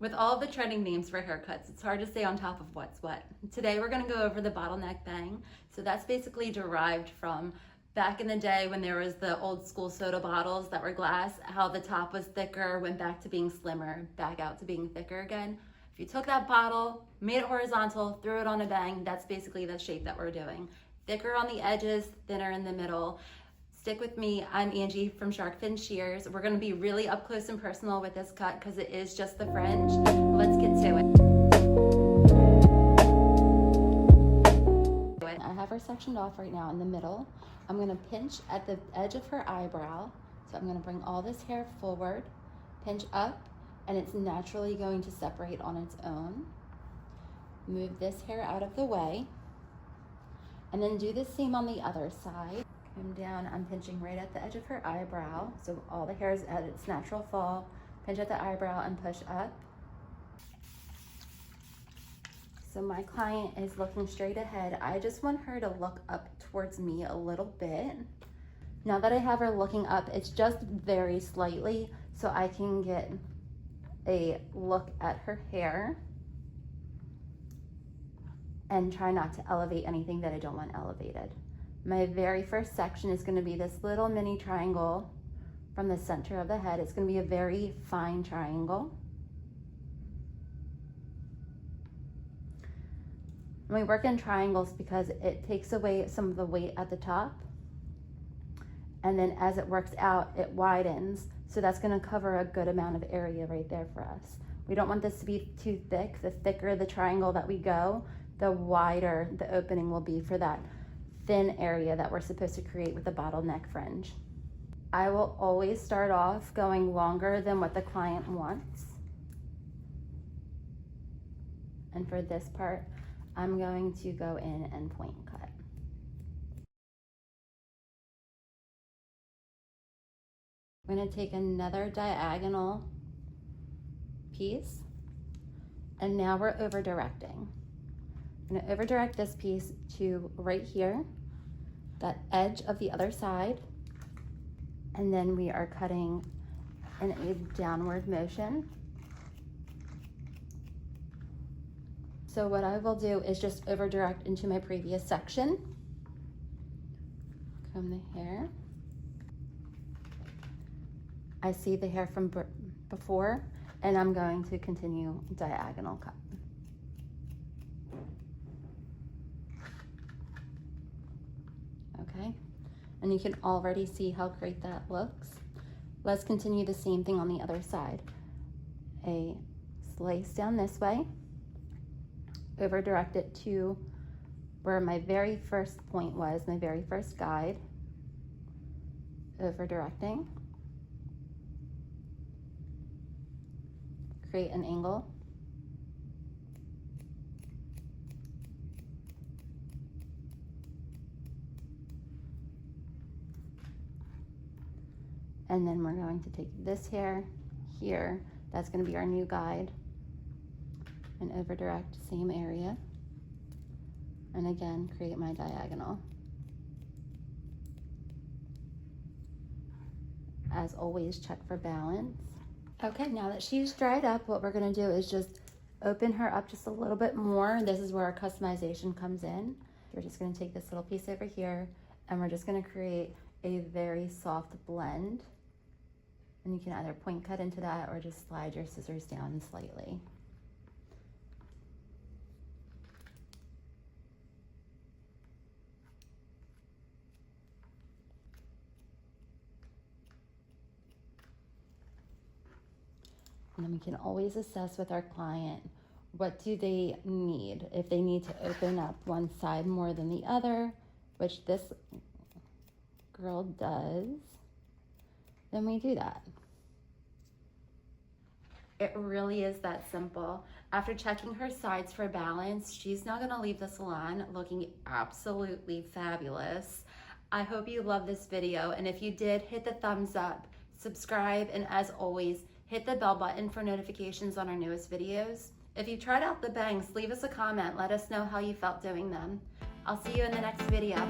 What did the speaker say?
With all the trending names for haircuts, it's hard to stay on top of what's what. Today we're going to go over the bottleneck bang. So that's basically derived from back in the day when there was the old school soda bottles that were glass, how the top was thicker, went back to being slimmer, back out to being thicker again. If you took that bottle, made it horizontal, threw it on a bang, that's basically the shape that we're doing. Thicker on the edges, thinner in the middle. Stick with me, I'm Angie from Sharkfin Shears. We're gonna be really up close and personal with this cut because it is just the fringe. Let's get to it. I have her sectioned off right now in the middle. I'm gonna pinch at the edge of her eyebrow. So I'm gonna bring all this hair forward, pinch up, and it's naturally going to separate on its own. Move this hair out of the way, and then do the same on the other side. Come down, I'm pinching right at the edge of her eyebrow, so all the hair is at its natural fall. Pinch at the eyebrow and push up. So my client is looking straight ahead. I just want her to look up towards me a little bit. Now that I have her looking up, it's just very slightly, so I can get a look at her hair and try not to elevate anything that I don't want elevated. My very first section is going to be this little mini triangle from the center of the head. It's going to be a very fine triangle. And we work in triangles because it takes away some of the weight at the top. And then as it works out, it widens. So that's going to cover a good amount of area right there for us. We don't want this to be too thick. The thicker the triangle that we go, the wider the opening will be for that thin area that we're supposed to create with the bottleneck fringe. I will always start off going longer than what the client wants. And for this part, I'm going to go in and point cut. I'm going to take another diagonal piece, and now we're over directing. I'm going to over direct this piece to right here, that edge of the other side, and then we are cutting in a downward motion. So what I will do is just over direct into my previous section, comb the hair. I see the hair from before, and I'm going to continue diagonal cut. Okay, and you can already see how great that looks. Let's continue the same thing on the other side. A slice down this way, over direct it to where my very first point was, my very first guide, over directing, create an angle, and then we're going to take this hair here, that's going to be our new guide, and over direct, same area, and again create my diagonal. As always, check for balance. Okay, now that she's dried up, what we're going to do is just open her up just a little bit more. This is where our customization comes in. We're just going to take this little piece over here, and we're just going to create a very soft blend. And you can either point cut into that or just slide your scissors down slightly. And then we can always assess with our client, what do they need? If they need to open up one side more than the other, which this girl does, then we do that. It really is that simple. After checking her sides for balance, she's now gonna leave the salon looking absolutely fabulous. I hope you love this video, and if you did, hit the thumbs up, subscribe, and as always, hit the bell button for notifications on our newest videos. If you tried out the bangs, leave us a comment, let us know how you felt doing them. I'll see you in the next video.